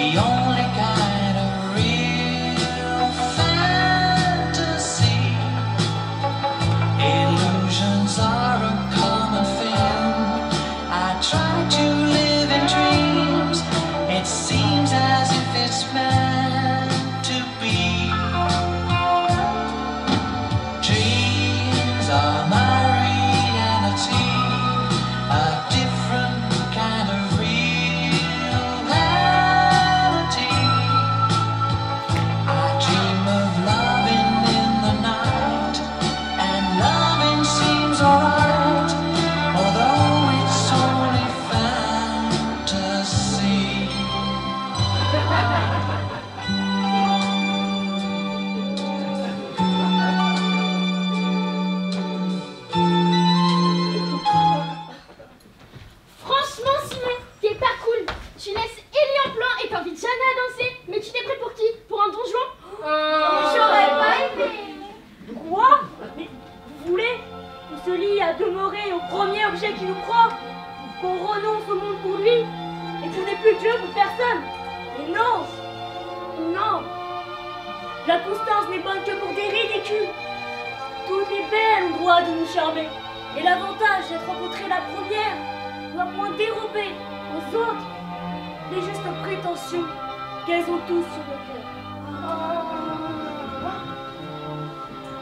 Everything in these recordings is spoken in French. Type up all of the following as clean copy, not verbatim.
the only kind of real fantasy. Illusions are a common thing. I try to live in dreams. It seems as if it's meant to be. Dreams are my reality, a different kind of reality. I dream of loving in the night, and loving seems alright, although it's only fantasy. Franchement, Simon, t'es pas cool. Tu laisses Ellie en plan et t'invites Jana à danser. Mais tu t'es prêt pour qui? Pour un donjon? J'aurais pas aimé. Quoi? Mais vous voulez qu'on se lie à demeurer au premier objet qui nous prend? Qu'on renonce au monde pour lui? Et qu'on n'ait plus de jeu pour personne? Mais non! Non! La constance n'est bonne que pour des ridicules. Toutes les belles ont droit de nous charmer. Et l'avantage d'être rencontré la première doit point dérober aux autres les justes prétentions qu'elles ont tous sur le cœur.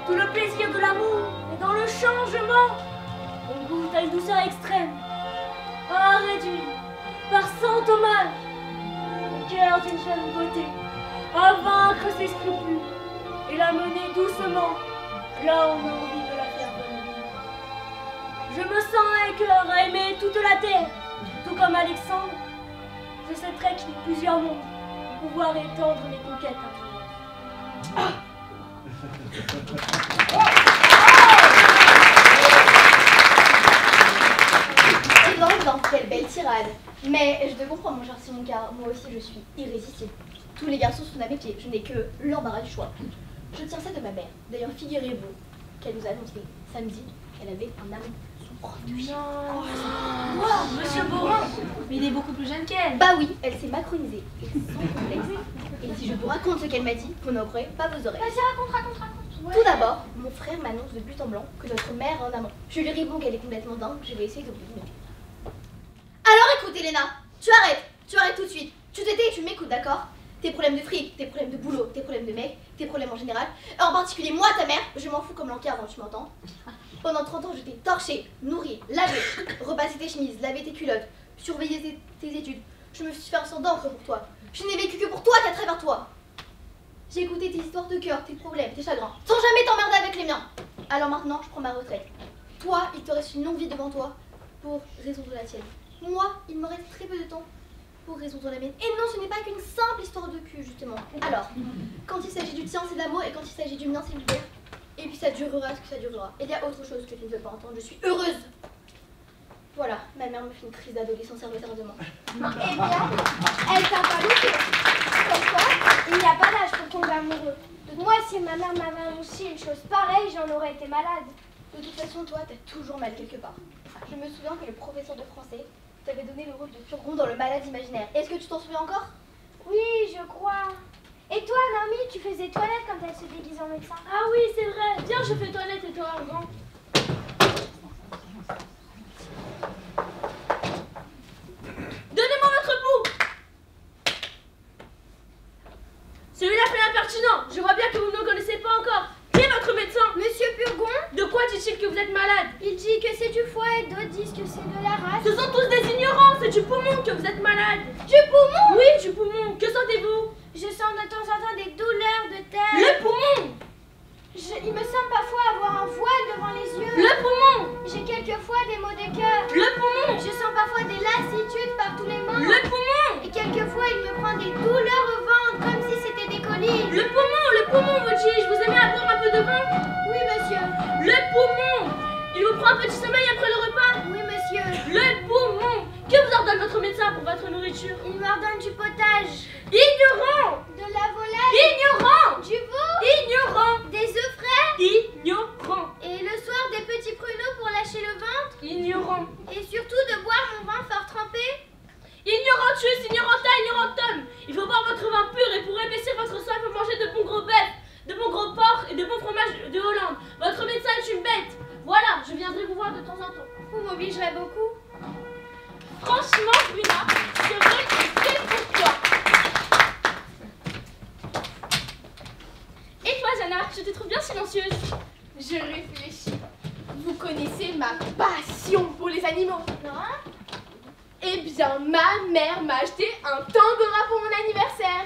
Tout le plaisir de l'amour est dans le changement. On goûte à une douceur extrême, à réduire par cent hommages le cœur d'une jeune beauté, à vaincre ses scrupules et la mener doucement là où on a envie de la faire venir. Je me sens un cœur à aimer toute la terre, tout comme Alexandre. Je souhaiterais qu'il y ait plusieurs mondes pour pouvoir étendre les conquêtes à travers. Et donc, quelle belle tirade. Mais je te comprends, mon cher Simon, car moi aussi je suis irrésistible. Tous les garçons sont à mes pieds, je n'ai que l'embarras du choix. Je tiens ça de ma mère. D'ailleurs, figurez-vous qu'elle nous a annoncé samedi qu'elle avait un amant. Monsieur Borin, mais il est beaucoup plus jeune qu'elle. Bah oui, elle s'est macronisée, et sans complexe. Et si je vous raconte ce qu'elle m'a dit, vous n'en croyez pas vos oreilles. Vas-y, raconte. Tout d'abord, mon frère m'annonce de but en blanc que notre mère a un amant. Je lui réponds qu'elle est complètement dingue, je vais essayer de vous. Alors écoute, Elena, tu arrêtes tout de suite. Tu te tais et tu m'écoutes, d'accord? Tes problèmes de fric, tes problèmes de boulot, tes problèmes de mec, tes problèmes en général. En particulier moi, ta mère, je m'en fous comme l'enquête avant, tu m'entends? Pendant 30 ans, je t'ai torché, nourri, lavé, repassé tes chemises, lavé tes culottes, surveillé tes études. Je me suis fait un sang d'encre pour toi. Je n'ai vécu que pour toi qu'à travers toi. J'ai écouté tes histoires de cœur, tes problèmes, tes chagrins, sans jamais t'emmerder avec les miens. Alors maintenant, je prends ma retraite. Toi, il te reste une longue vie devant toi pour résoudre la tienne. Moi, il me reste très peu de temps pour résoudre la mienne. Et non, ce n'est pas qu'une simple histoire de cul, justement. Alors, quand il s'agit du tien, c'est d'amour, et quand il s'agit du mien, c'est du père. Et puis ça durera ce que ça durera. Et il y a autre chose que tu ne veux pas entendre. Je suis heureuse. Voilà, ma mère me fait une crise d'adolescence retardement. Eh bien, elle t'a pas loupé. Comme quoi, il n'y a pas d'âge pour tomber amoureux. Moi, si ma mère m'avait annoncé une chose pareille, j'en aurais été malade. De toute façon, toi, t'as toujours mal quelque part. Je me souviens que le professeur de français t'avait donné le rôle de Turgon dans Le Malade imaginaire. Est-ce que tu t'en souviens encore? Oui, je crois. Et toi, Naomi, tu faisais toilette quand elle se déguisait en médecin? Ah oui, c'est vrai. Viens, je fais toilette et toi, grand. Donnez-moi votre bout. Celui-là fait l'impertinent. Je vois bien que vous ne me connaissez pas encore. Qui est votre médecin? Monsieur Purgon? De quoi dit-il que vous êtes malade? Il dit que c'est du foie et d'autres disent que c'est de la race. Ce sont tous des ignorants. C'est du poumon que vous êtes malade. Du poumon? Oui, du poumon. Que sentez-vous? Je sens de temps en temps des douleurs de tête. Le poumon. Il me semble parfois avoir un voile devant les yeux. Le poumon. J'ai quelquefois des maux de cœur. Le poumon. Je sens parfois des lassitudes par tous les membres. Le poumon. Et quelquefois, il me prend des douleurs au ventre, comme si c'était des coliques. Le poumon, me dis-je. Vous aimez à boire un peu de vin? Oui, monsieur. Le poumon. Il vous prend un petit sommeil après le repas? Oui, monsieur. Le poumon. Que vous ordonne votre médecin pour votre nourriture? Il m'ordonne du potage. Ignorant. De la volaille. Ignorant. Du veau. Ignorant. Des œufs frais. Ignorant. Et le soir, des petits pruneaux pour lâcher le ventre. Ignorant. Et surtout de boire mon vin fort trempé. Ignorantus, ignoranta, ignorantum. Il faut boire votre vin pur et pour épaissir votre soif, il faut manger de bons gros bœufs, de bons gros porcs et de bons fromages de Hollande. Votre médecin est une bête. Voilà, je viendrai vous voir de temps en temps. Vous m'obligerez beaucoup. Franchement, Bruna, c'est vrai que c'est pour toi. Et toi, Jana, je te trouve bien silencieuse. Je réfléchis. Vous connaissez ma passion pour les animaux, non? Eh bien, ma mère m'a acheté un tangora pour mon anniversaire.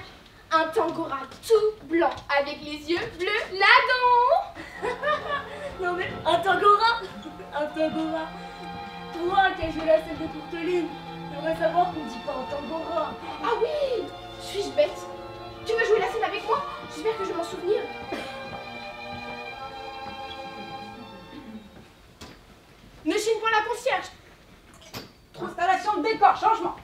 Un tangora tout blanc avec les yeux bleus ladons. Non mais, un tangora. Un tangora. Toi qui as joué la scène de Tourteline, j'aimerais savoir qu'on dit pas un tangora. Ah oui, suis-je bête? Tu veux jouer la scène avec moi? J'espère que je vais m'en souvenir. Ne chine point la concierge. Installation de décor, changement.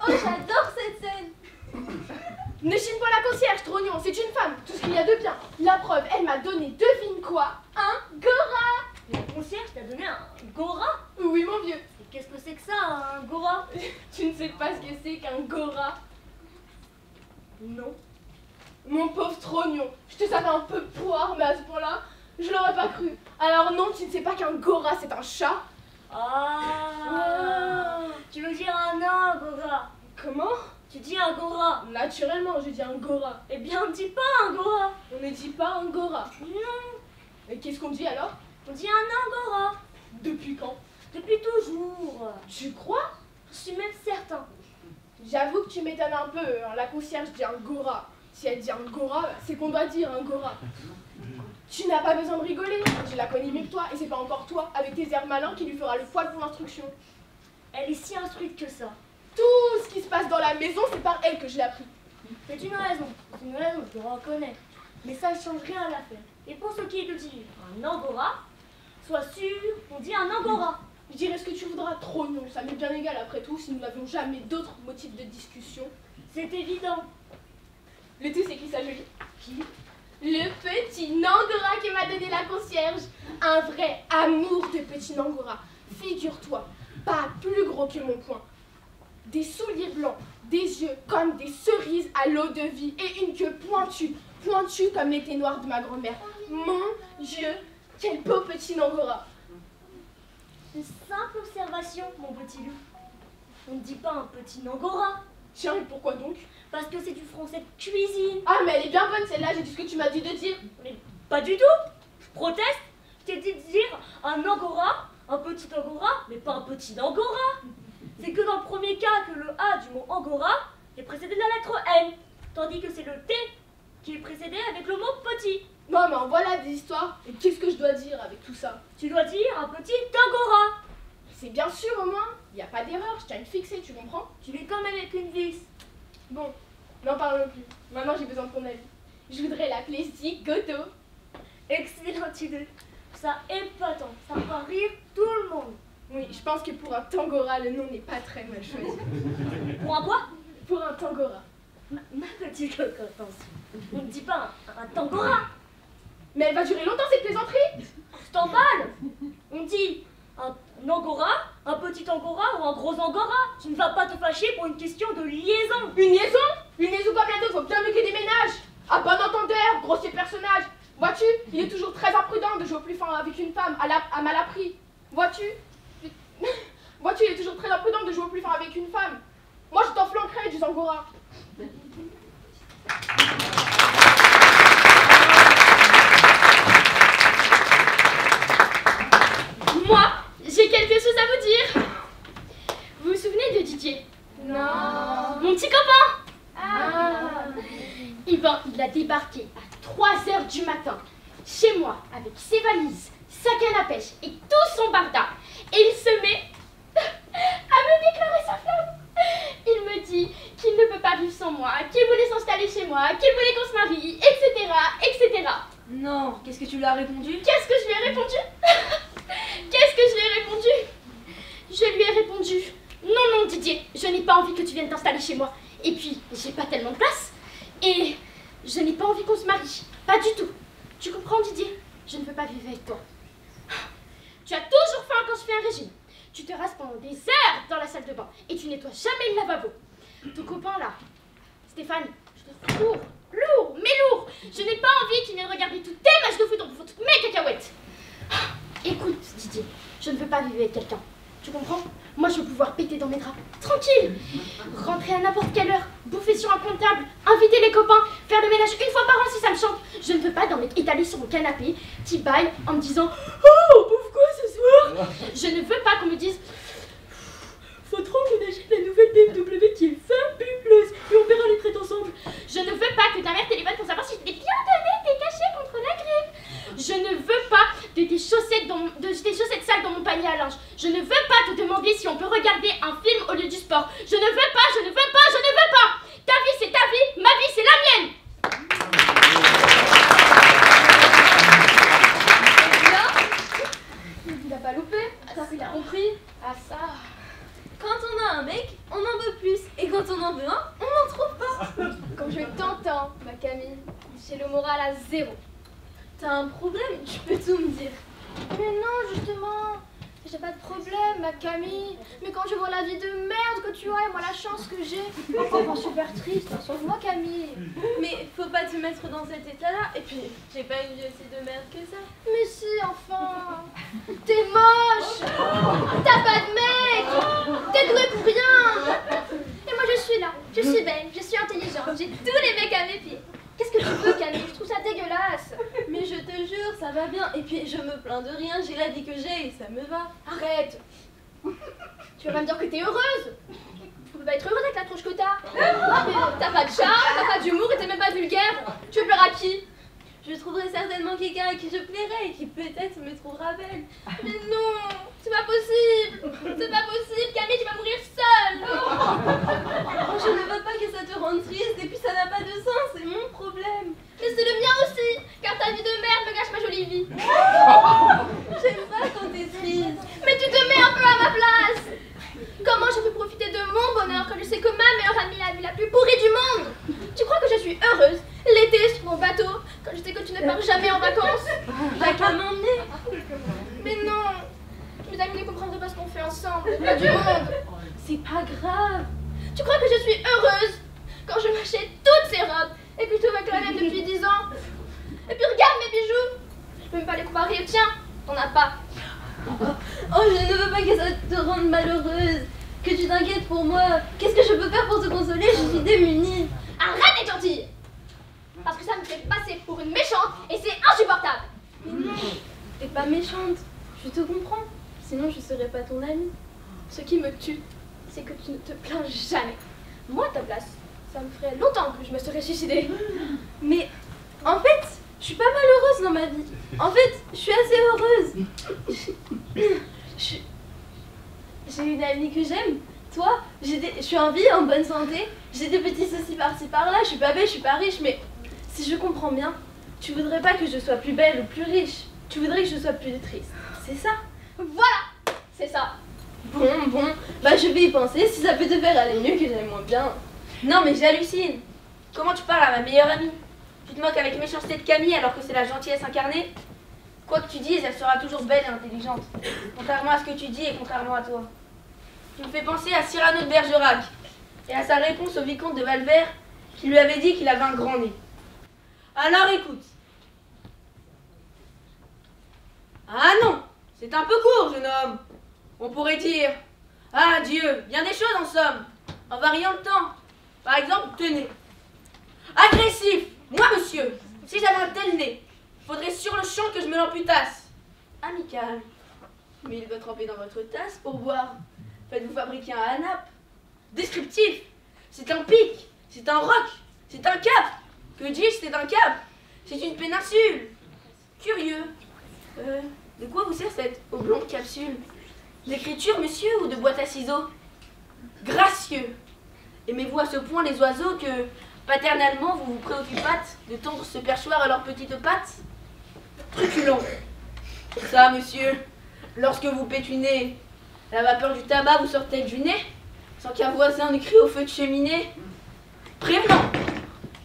Oh, j'adore cette scène. Ne chine pas la concierge, Trognon, c'est une femme, tout ce qu'il y a de bien. La preuve, elle m'a donné, devine quoi? Un gora. La concierge t'a donné un gora? Oui, mon vieux. Et qu'est-ce que c'est que ça, un gora? Tu ne sais pas ce que c'est qu'un gora? Non. Mon pauvre Trognon, je te savais un peu poire, mais à ce point-là, je l'aurais pas cru. Alors non, tu ne sais pas qu'un gora, c'est un chat? Ah. Tu veux dire un angora? Comment? Tu dis angora? Naturellement, je dis un gora. Eh bien, on ne dit pas angora. On ne dit pas un gora. Non, Et qu'est-ce qu'on dit alors? on dit un angora. Depuis quand? Depuis toujours. Tu crois? Je suis même certain. J'avoue que tu m'étonnes un peu, hein. La concierge dit un gora. Si elle dit un gora, c'est qu'on doit dire un gora. Tu n'as pas besoin de rigoler, je la connais mieux que toi, et c'est pas encore toi, avec tes airs malins, qui lui fera le poids pour l'instruction. Elle est si instruite que ça. Tout ce qui se passe dans la maison, c'est par elle que je l'ai appris. C'est une raison, je le reconnais. Mais ça ne change rien à l'affaire. Et pour ce qui est de dire un angora, sois sûr qu'on dit un angora. Je dirais ce que tu voudras, Trognon, ça m'est bien égal après tout, si nous n'avions jamais d'autres motifs de discussion. C'est évident. Le tout, c'est qu'il s'agit. Qui? Le petit Nangora que m'a donné la concierge. Un vrai amour de petit Nangora. Figure-toi, pas plus gros que mon poing. Des souliers blancs, des yeux comme des cerises à l'eau de vie et une queue pointue, pointue comme l'été noir de ma grand-mère. Mon Dieu, quel beau petit Nangora. Une simple observation, mon petit loup. On ne dit pas un petit nangora. Tiens, et pourquoi donc? Parce que c'est du français de cuisine. Ah, mais elle est bien bonne celle-là, j'ai dit ce que tu m'as dit de dire. Mais pas du tout. Je proteste. Je t'ai dit de dire un angora, un petit angora, mais pas un petit angora. C'est que dans le premier cas que le A du mot angora est précédé de la lettre N, tandis que c'est le T qui est précédé avec le mot petit. Non, mais en voilà des histoires. Et qu'est-ce que je dois dire avec tout ça? Tu dois dire un petit angora. C'est bien sûr au moins. Il n'y a pas d'erreur, je tiens à une fixée, tu comprends? Tu l'es comme avec une vis. Bon, n'en parlons plus. Maintenant, j'ai besoin de ton avis. Je voudrais l'appeler Zigoto. Excellente idée. Ça épatant. Ça fera rire tout le monde. Oui, je pense que pour un tangora, le nom n'est pas très mal choisi. Pour un quoi? Pour un tangora. Ma petite cocotte, on ne dit pas un tangora. Mais elle va durer longtemps cette plaisanterie? Je t'emballe. On dit un angora, un petit angora ou un gros angora. Tu ne vas pas te fâcher pour une question de liaison. Une liaison? Une liaison comme la d'autres, faut bien mieux que des ménages. À bon entendeur, grossier personnage. Vois-tu, il est toujours très imprudent de jouer au plus fin avec une femme à mal appris. Vois-tu, il est toujours très imprudent de jouer au plus fin avec une femme. Moi, je t'en flanquerai du angora. Moi, j'ai quelque chose à vous dire. Vous vous souvenez de Didier? Non. Mon petit copain. Ah. Il a débarqué à 3h du matin chez moi avec ses valises, sa canne à pêche et tout son barda. Et il se met à me déclarer sa flamme. Il me dit qu'il ne peut pas vivre sans moi, qu'il voulait s'installer chez moi, qu'il voulait qu'on se marie, etc., etc. Non, qu'est-ce que tu lui as répondu? Qu'est-ce que je lui ai répondu? Qu'est-ce que je lui ai répondu? Je lui ai répondu: non, non, Didier, je n'ai pas envie que tu viennes t'installer chez moi. Et puis, j'ai pas tellement de place. Et je n'ai pas envie qu'on se marie. Pas du tout. Tu comprends, Didier? Je ne veux pas vivre avec toi. Tu as toujours faim quand je fais un régime. Tu te rases pendant des heures dans la salle de bain et tu nettoies jamais le lavabo. Ton copain là, Stéphane, je te trouve lourd, mais lourd. Je n'ai pas envie qu'il vienne regarder tous tes matchs de foot pour toutes mes cacahuètes. Écoute, Didier, je ne veux pas vivre avec quelqu'un. Tu comprends? Moi, je veux pouvoir péter dans mes draps, tranquille. Rentrer à n'importe quelle heure, bouffer sur un comptable, inviter les copains, faire le ménage une fois par an si ça me chante. Je ne veux pas étaler sur mon canapé, t'y baille en me disant « Oh, bouffe quoi ce soir ?» Je ne veux pas qu'on me dise « Faut trop qu'on achète la nouvelle BMW qui est fabuleuse et on verra les traites ensemble. » Je ne veux pas que ta mère téléphone pour savoir si je t'ai bien donné tes cachets contre la grippe. Je ne veux pas de tes chaussettes sales dans mon panier à linge. Je ne veux pas te demander si on peut regarder un film au lieu du sport. Je ne veux pas, je ne veux pas, je ne veux pas. Ta vie c'est ta vie, ma vie c'est la mienne. Il n'a pas loupé. Ça, il a compris. Ah ça. Quand on a un mec, on en veut plus. Et quand on en veut un, on n'en trouve pas. Comme je t'entends, ma Camille, j'ai le moral à 0. T'as un problème, tu peux tout me dire. Mais non, justement, j'ai pas de problème, ma Camille. Mais quand je vois la vie de merde que tu as et moi la chance que j'ai, ça me rend super triste. Sauve-moi, Camille. Mais faut pas te mettre dans cet état-là. Et puis, j'ai pas une vie aussi de merde que ça. Mais si, enfin. T'es moche. T'as pas de mec. T'es douée pour rien. Et moi, je suis là. Je suis belle, je suis intelligente. J'ai tous les mecs à mes pieds. Qu'est-ce que tu veux, Camille? Je trouve ça dégueulasse. Mais je te jure, ça va bien. Et puis, je me plains de rien. J'ai la vie que j'ai et ça me va. Arrête. Tu vas pas me dire que t'es heureuse. Tu peux pas être heureuse avec la tronche que t'as. Ah, mais t'as pas de charme, t'as pas d'humour et t'es même pas vulgaire. Tu veux pleurer à qui? Je trouverai certainement quelqu'un à qui je plairai et qui peut-être me trouvera belle. Mais non, c'est pas possible. C'est pas possible, Camille, tu vas mourir seule. Oh, je ne veux pas que ça te rende triste et puis ça n'a pas de sens, c'est mon problème. Mais c'est le mien aussi, car ta vie de merde me gâche ma jolie vie. J'aime pas quand t'es triste. Mais tu te mets un peu à ma place. Comment je peux profiter de mon bonheur quand je sais que ma meilleure amie a la vie la plus pourrie du monde? Tu crois que je suis heureuse l'été sur mon bateau quand je sais que tu ne pars jamais en vacances? T'as qu'à m'emmener. Mais non, mes amis ne comprendraient pas ce qu'on fait ensemble, pas du monde. C'est pas grave. Tu crois que je suis heureuse quand je m'achète toutes ces robes et que je te vois que la même depuis 10 ans? Et puis regarde mes bijoux, je peux même pas les comparer aux tiens, t'en as pas. Oh, je ne veux pas que ça te rende malheureuse, que tu t'inquiètes pour moi. Qu'est-ce que je peux faire pour te consoler? Je suis démunie. Arrête d'être gentille, parce que ça me fait passer pour une méchante et c'est insupportable. Mais non, t'es pas méchante, je te comprends. Sinon, je serais pas ton amie. Ce qui me tue, c'est que tu ne te plains jamais. Moi, à ta place, ça me ferait longtemps que je me serais suicidée. Mais en fait, je suis pas malheureuse dans ma vie. En fait, je suis assez heureuse. J'ai une amie que j'aime. Toi, je suis en vie, en bonne santé. J'ai des petits soucis par-ci par-là. Je suis pas belle, je suis pas riche. Mais si je comprends bien, tu voudrais pas que je sois plus belle ou plus riche. Tu voudrais que je sois plus triste. C'est ça? Voilà, c'est ça. Bon, bah je vais y penser. Si ça peut te faire aller mieux, que j'aille moins bien. Non mais j'hallucine. Comment tu parles à ma meilleure amie? Tu te moques avec méchanceté de Camille alors que c'est la gentillesse incarnée? Quoi que tu dises, elle sera toujours belle et intelligente. Contrairement à ce que tu dis et contrairement à toi. Tu me fais penser à Cyrano de Bergerac et à sa réponse au vicomte de Valvert qui lui avait dit qu'il avait un grand nez. Alors écoute. Ah non, c'est un peu court, jeune homme. On pourrait dire, ah Dieu, bien des choses en somme, en variant le temps. Par exemple, tenez. Agressif, moi monsieur, si j'avais un tel nez, faudrait sur le champ que je me l'amputasse. Amical, mais il va tremper dans votre tasse pour boire. Faites-vous fabriquer un hanap. Descriptif, c'est un pic, c'est un roc, c'est un cap. Que dis-je, c'est un cap. C'est une péninsule. Curieux. De quoi vous sert cette oblongue capsule? D'écriture, monsieur, ou de boîte à ciseaux? Gracieux. Aimez-vous à ce point les oiseaux que, paternellement, vous vous préoccupâtes de tendre ce perchoir à leurs petites pattes? Truculent. Ça, monsieur, lorsque vous pétunez, la vapeur du tabac vous sortait du nez, sans qu'un voisin ne crie au feu de cheminée? Prévenant.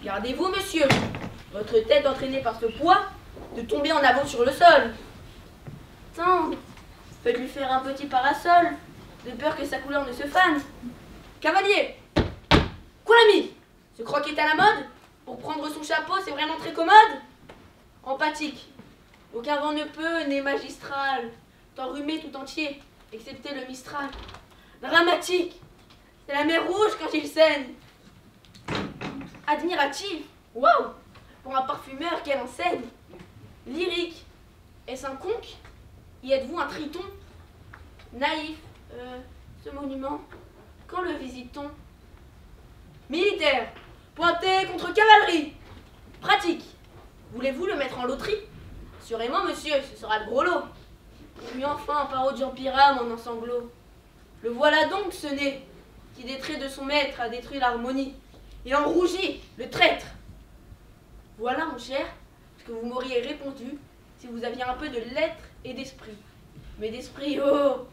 Gardez-vous, monsieur. Votre tête entraînée par ce poids de tomber en avant sur le sol. Tiens, faites-lui faire un petit parasol, de peur que sa couleur ne se fane. Cavalier, quoi l'ami? Ce croc est à la mode? Pour prendre son chapeau, c'est vraiment très commode. Empathique, aucun vent ne peut, né magistral, t'enrhumer tout entier, excepté le Mistral. Dramatique, c'est la mer rouge quand il saigne. Admiratif, waouh, pour un parfumeur, quelle enseigne. Lyrique, est-ce un conque? Y êtes-vous un triton? Naïf, ce monument, quand le visite-t-on? Militaire, pointé contre cavalerie. Pratique, voulez-vous le mettre en loterie? Assurément, monsieur, ce sera le gros lot. Puis enfin, par Jean Pyram en sanglots. Le voilà donc, ce nez, qui des traits de son maître a détruit l'harmonie, et en rougit, le traître. Voilà, mon cher, ce que vous m'auriez répondu si vous aviez un peu de lettres et d'esprit. Mais d'esprit, oh,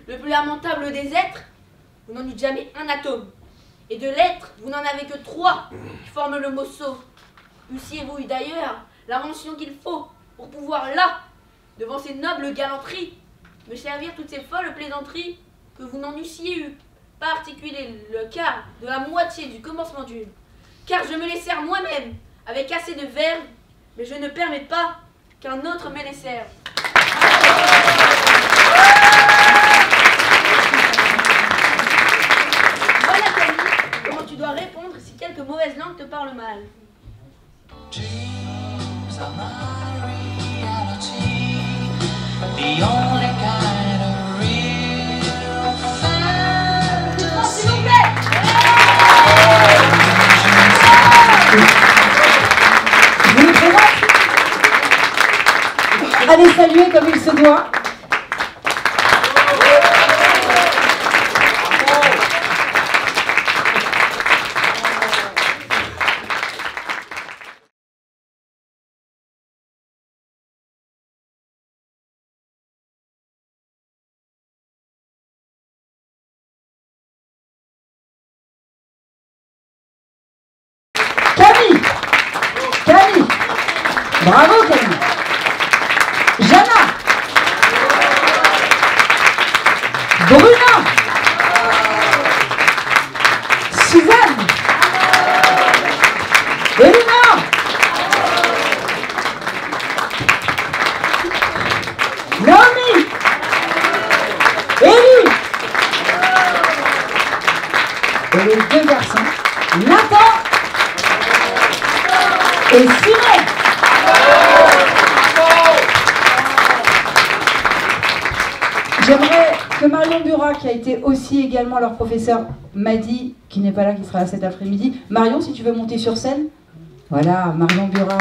le plus lamentable des êtres, vous n'en eûtes jamais un atome. Et de lettres, vous n'en avez que 3 qui forment le mot sot. Eussiez-vous eu d'ailleurs l'invention qu'il faut pour pouvoir là, devant ces nobles galanteries, me servir toutes ces folles plaisanteries que vous n'en eussiez eu, pas articuler le quart de la moitié du commencement d'une. Car je me les sers moi-même, avec assez de verve, mais je ne permets pas qu'un autre me les serve. Voilà, Camille, comment tu dois répondre si quelque mauvaise langue te parle mal. Dreams are my reality, the only kind of real fantasy. S'il vous plaît. Je vous présente. Allez saluer comme il se doit. Camille, bravo Camille. Jana, Bruna, Suzanne, Elina, Naomi, Élie, et les 2 garçons, Nathan et Simon. J'aimerais que Marion Burat, qui a été aussi également leur professeur, m'a dit, qui n'est pas là, qui sera là cet après-midi. Marion, si tu veux monter sur scène. Voilà, Marion Burat.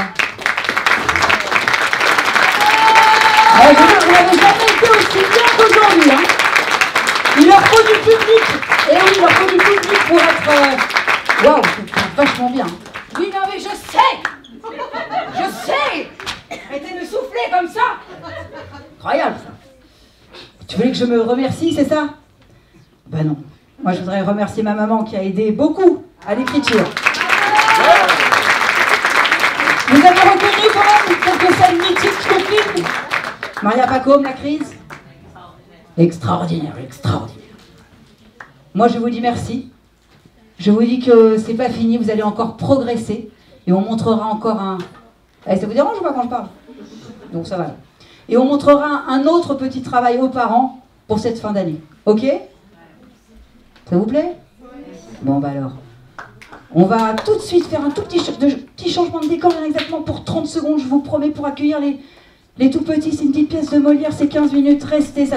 Vous n'avez jamais été aussi bien qu'aujourd'hui. Hein. Il leur faut du public. Et oui, il leur faut du public pour être... Waouh, c'est vachement bien. Oui, non, mais je sais. Je sais. Arrêtez de souffler comme ça. Incroyable ça. Tu voulais que je me remercie, c'est ça? Ben non. Moi, je voudrais remercier ma maman qui a aidé beaucoup à l'écriture. Vous avez reconnu quand même quelques scènes mythiques du film? Maria Pacôme, la crise? Extraordinaire, extraordinaire. Moi, je vous dis merci. Je vous dis que c'est pas fini, vous allez encore progresser. Et on montrera encore un... Eh, ça vous dérange ou pas quand je parle? Donc ça va. Et on montrera un autre petit travail aux parents pour cette fin d'année. Ok? Ça vous plaît? Bon, bah alors. On va tout de suite faire un tout petit changement de décor, exactement pour 30 secondes, je vous promets, pour accueillir les tout petits. C'est une petite pièce de Molière, c'est 15 minutes. Restez, ça